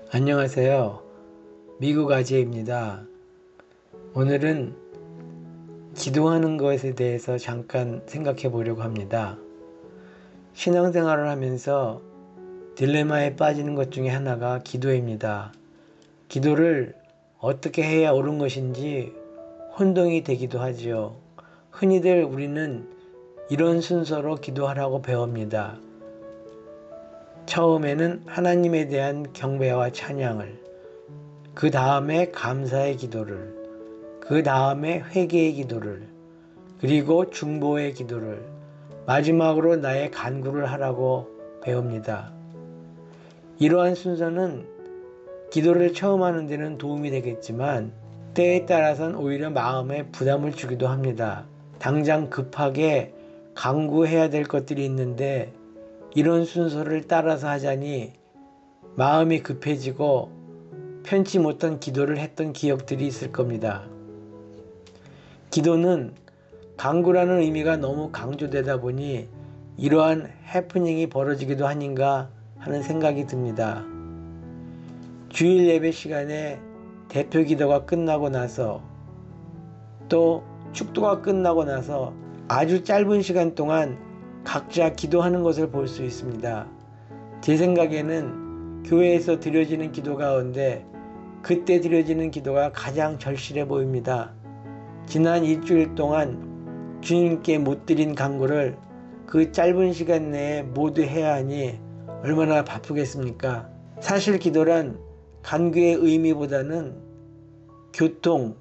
안녕하세요. 미국 아재입니다. 오늘은 기도하는 것에 대해서 잠깐 생각해 보려고 합니다. 신앙생활을 하면서 딜레마에 빠지는 것 중에 하나가 기도입니다. 기도를 어떻게 해야 옳은 것인지 혼동이 되기도 하지요. 흔히들 우리는 이런 순서로 기도하라고 배웁니다. 처음에는 하나님에 대한 경배와 찬양을, 그 다음에 감사의 기도를, 그 다음에 회개의 기도를, 그리고 중보의 기도를, 마지막으로 나의 간구를 하라고 배웁니다. 이러한 순서는 기도를 처음 하는 데는 도움이 되겠지만 때에 따라서는 오히려 마음에 부담을 주기도 합니다. 당장 급하게 간구해야 될 것들이 있는데 이런 순서를 따라서 하자니 마음이 급해지고 편치 못한 기도를 했던 기억들이 있을 겁니다. 기도는 간구라는 의미가 너무 강조되다 보니 이러한 해프닝이 벌어지기도 아닌가 하는 생각이 듭니다. 주일 예배 시간에 대표 기도가 끝나고 나서 또 축도가 끝나고 나서 아주 짧은 시간 동안 각자 기도하는 것을 볼 수 있습니다. 제 생각에는 교회에서 드려지는 기도 가운데 그때 드려지는 기도가 가장 절실해 보입니다. 지난 일주일 동안 주님께 못 드린 간구를 그 짧은 시간 내에 모두 해야 하니 얼마나 바쁘겠습니까? 사실 기도란 간구의 의미보다는 교통,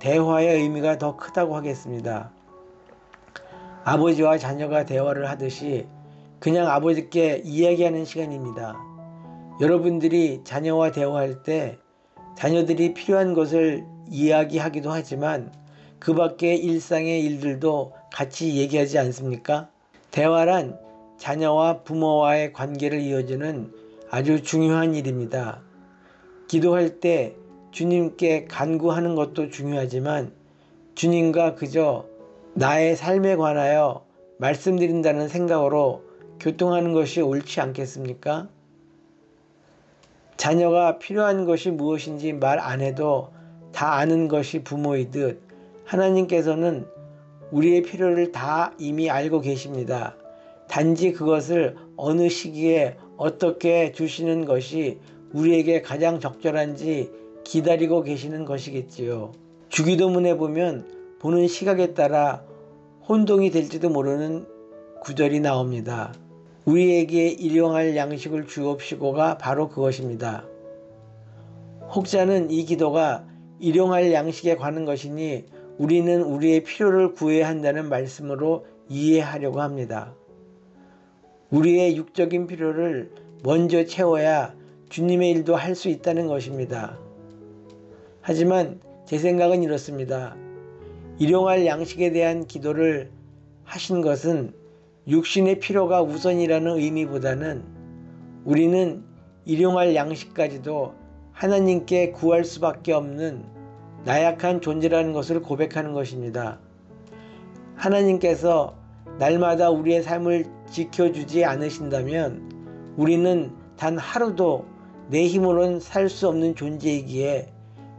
대화의 의미가 더 크다고 하겠습니다. 아버지와 자녀가 대화를 하듯이 그냥 아버지께 이야기하는 시간입니다. 여러분들이 자녀와 대화할 때 자녀들이 필요한 것을 이야기하기도 하지만 그 밖의 일상의 일들도 같이 얘기하지 않습니까? 대화란 자녀와 부모와의 관계를 이어주는 아주 중요한 일입니다. 기도할 때 주님께 간구하는 것도 중요하지만 주님과 그저 나의 삶에 관하여 말씀드린다는 생각으로 교통하는 것이 옳지 않겠습니까? 자녀가 필요한 것이 무엇인지 말 안 해도 다 아는 것이 부모이듯 하나님께서는 우리의 필요를 다 이미 알고 계십니다. 단지 그것을 어느 시기에 어떻게 주시는 것이 우리에게 가장 적절한지 기다리고 계시는 것이겠지요. 주기도문에 보면 보는 시각에 따라 혼동이 될지도 모르는 구절이 나옵니다. 우리에게 일용할 양식을 주옵시고가 바로 그것입니다. 혹자는 이 기도가 일용할 양식에 관한 것이니 우리는 우리의 필요를 구해야 한다는 말씀으로 이해하려고 합니다. 우리의 육적인 필요를 먼저 채워야 주님의 일도 할 수 있다는 것입니다. 하지만 제 생각은 이렇습니다. 일용할 양식에 대한 기도를 하신 것은 육신의 필요가 우선이라는 의미보다는 우리는 일용할 양식까지도 하나님께 구할 수밖에 없는 나약한 존재라는 것을 고백하는 것입니다. 하나님께서 날마다 우리의 삶을 지켜주지 않으신다면 우리는 단 하루도 내 힘으로는 살 수 없는 존재이기에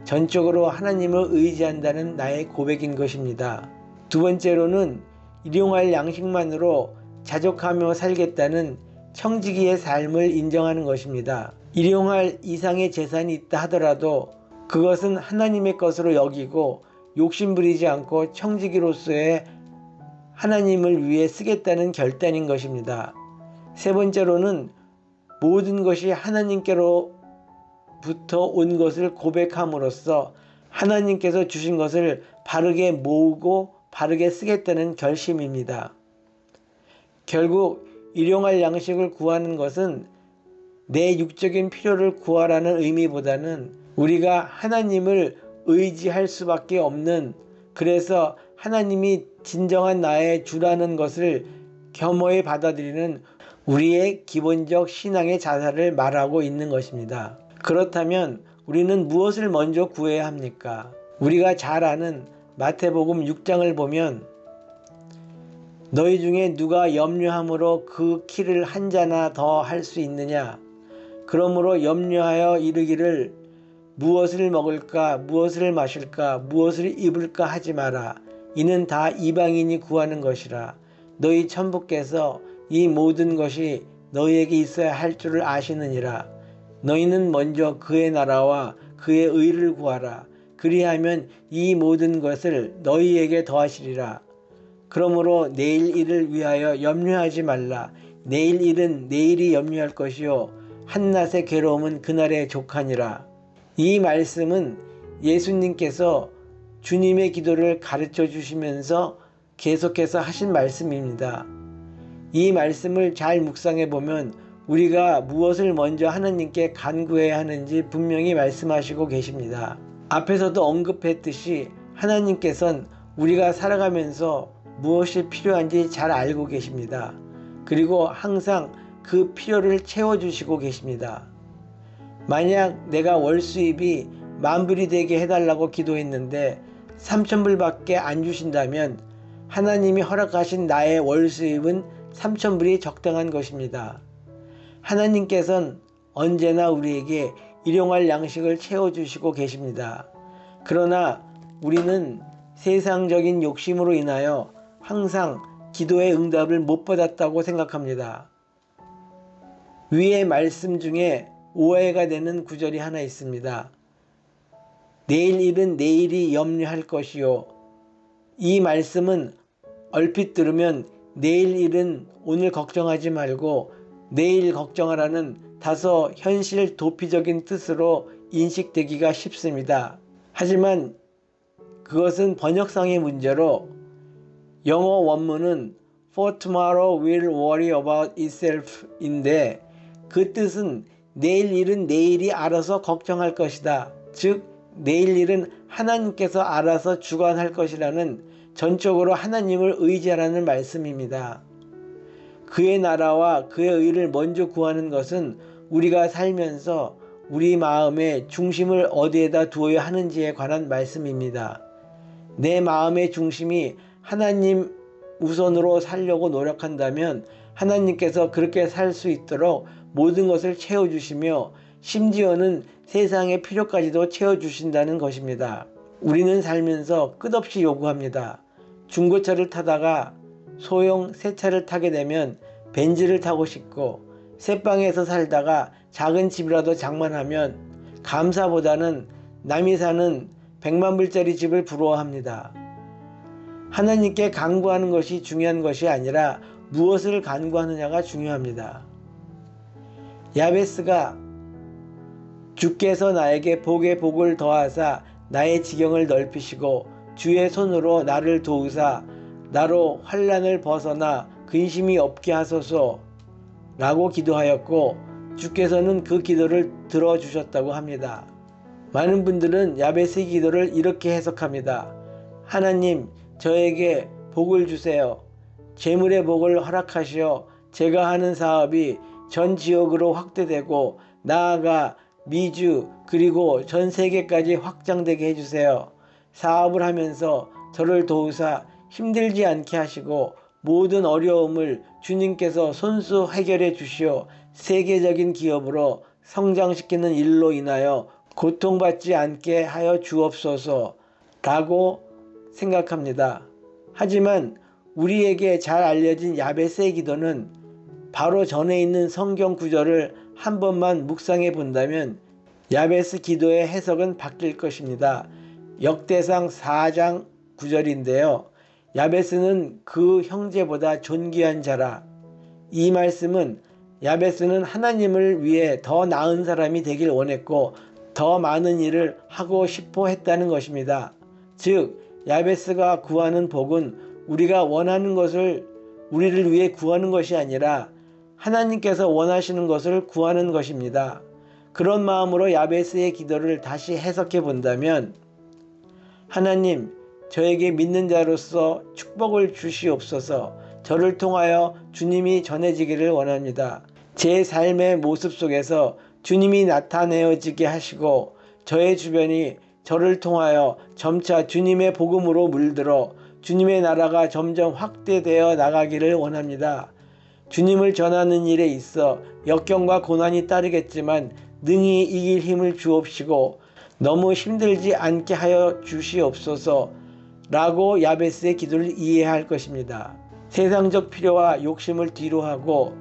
전적으로 하나님을 의지한다는 나의 고백인 것입니다. 두 번째로는 일용할 양식만으로 자족하며 살겠다는 청지기의 삶을 인정하는 것입니다. 일용할 이상의 재산이 있다 하더라도 그것은 하나님의 것으로 여기고 욕심부리지 않고 청지기로서의 하나님을 위해 쓰겠다는 결단인 것입니다. 세 번째로는 모든 것이 하나님께로부터 온 것을 고백함으로써 하나님께서 주신 것을 바르게 모으고 바르게 쓰겠다는 결심입니다. 결국 일용할 양식을 구하는 것은 내 육적인 필요를 구하라는 의미보다는 우리가 하나님을 의지할 수밖에 없는, 그래서 하나님이 진정한 나의 주라는 것을 겸허히 받아들이는 우리의 기본적 신앙의 자세를 말하고 있는 것입니다. 그렇다면 우리는 무엇을 먼저 구해야 합니까? 우리가 잘 아는 마태복음 6장을 보면 너희 중에 누가 염려함으로 그 키를 한 자나 더 할 수 있느냐? 그러므로 염려하여 이르기를 무엇을 먹을까 무엇을 마실까 무엇을 입을까 하지 마라. 이는 다 이방인이 구하는 것이라. 너희 천부께서 이 모든 것이 너희에게 있어야 할 줄을 아시느니라. 너희는 먼저 그의 나라와 그의 의를 구하라. 그리하면 이 모든 것을 너희에게 더하시리라. 그러므로 내일 일을 위하여 염려하지 말라. 내일 일은 내일이 염려할 것이요 한낮의 괴로움은 그날의 족하니라. 이 말씀은 예수님께서 주님의 기도를 가르쳐 주시면서 계속해서 하신 말씀입니다. 이 말씀을 잘 묵상해 보면 우리가 무엇을 먼저 하나님께 간구해야 하는지 분명히 말씀하시고 계십니다. 앞에서도 언급했듯이 하나님께서는 우리가 살아가면서 무엇이 필요한지 잘 알고 계십니다. 그리고 항상 그 필요를 채워주시고 계십니다. 만약 내가 월 수입이 10,000불이 되게 해달라고 기도했는데 3,000불밖에 안 주신다면 하나님이 허락하신 나의 월 수입은 3,000불이 적당한 것입니다. 하나님께서는 언제나 우리에게 일용할 양식을 채워주시고 계십니다. 그러나 우리는 세상적인 욕심으로 인하여 항상 기도의 응답을 못 받았다고 생각합니다. 위의 말씀 중에 오해가 되는 구절이 하나 있습니다. 내일 일은 내일이 염려할 것이요. 이 말씀은 얼핏 들으면 내일 일은 오늘 걱정하지 말고 내일 걱정하라는 다소 현실 도피적인 뜻으로 인식되기가 쉽습니다. 하지만 그것은 번역상의 문제로 영어 원문은 For tomorrow will worry about itself 인데 그 뜻은 내일 일은 내일이 알아서 걱정할 것이다. 즉 내일 일은 하나님께서 알아서 주관할 것이라는 전적으로 하나님을 의지하라는 말씀입니다. 그의 나라와 그의 의를 먼저 구하는 것은 우리가 살면서 우리 마음의 중심을 어디에다 두어야 하는지에 관한 말씀입니다. 내 마음의 중심이 하나님 우선으로 살려고 노력한다면 하나님께서 그렇게 살 수 있도록 모든 것을 채워주시며 심지어는 세상의 필요까지도 채워주신다는 것입니다. 우리는 살면서 끝없이 요구합니다. 중고차를 타다가 소형 새 차를 타게 되면 벤츠를 타고 싶고 새방에서 살다가 작은 집이라도 장만하면 감사보다는 남이 사는 100,000불짜리 집을 부러워합니다. 하나님께 간구하는 것이 중요한 것이 아니라 무엇을 간구하느냐가 중요합니다. 야베스가 주께서 나에게 복에 복을 더하사 나의 지경을 넓히시고 주의 손으로 나를 도우사 나로 환난을 벗어나 근심이 없게 하소서 라고 기도하였고 주께서는 그 기도를 들어주셨다고 합니다. 많은 분들은 야베스의 기도를 이렇게 해석합니다. 하나님, 저에게 복을 주세요. 재물의 복을 허락하시어 제가 하는 사업이 전 지역으로 확대되고 나아가 미주 그리고 전 세계까지 확장되게 해주세요. 사업을 하면서 저를 도우사 힘들지 않게 하시고 모든 어려움을 주님께서 손수 해결해 주시어 세계적인 기업으로 성장시키는 일로 인하여 고통받지 않게 하여 주옵소서 라고 생각합니다. 하지만 우리에게 잘 알려진 야베스의 기도는 바로 전에 있는 성경 구절을 한 번만 묵상해 본다면 야베스 기도의 해석은 바뀔 것입니다. 역대상 4장 9절인데요. 야베스는 그 형제보다 존귀한 자라. 이 말씀은 야베스는 하나님을 위해 더 나은 사람이 되길 원했고 더 많은 일을 하고 싶어 했다는 것입니다. 즉 야베스가 구하는 복은 우리가 원하는 것을 우리를 위해 구하는 것이 아니라 하나님께서 원하시는 것을 구하는 것입니다. 그런 마음으로 야베스의 기도를 다시 해석해 본다면 하나님, 저에게 믿는 자로서 축복을 주시옵소서. 저를 통하여 주님이 전해지기를 원합니다. 제 삶의 모습 속에서 주님이 나타내어지게 하시고 저의 주변이 저를 통하여 점차 주님의 복음으로 물들어 주님의 나라가 점점 확대되어 나가기를 원합니다. 주님을 전하는 일에 있어 역경과 고난이 따르겠지만 능히 이길 힘을 주옵시고 너무 힘들지 않게 하여 주시옵소서 라고 야베스의 기도를 이해할 것입니다. 세상적 필요와 욕심을 뒤로하고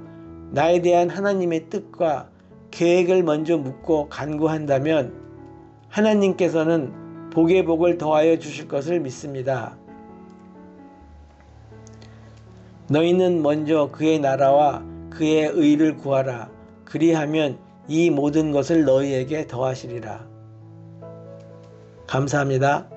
나에 대한 하나님의 뜻과 계획을 먼저 묻고 간구한다면 하나님께서는 복의 복을 더하여 주실 것을 믿습니다. 너희는 먼저 그의 나라와 그의 의를 구하라. 그리하면 이 모든 것을 너희에게 더하시리라. 감사합니다.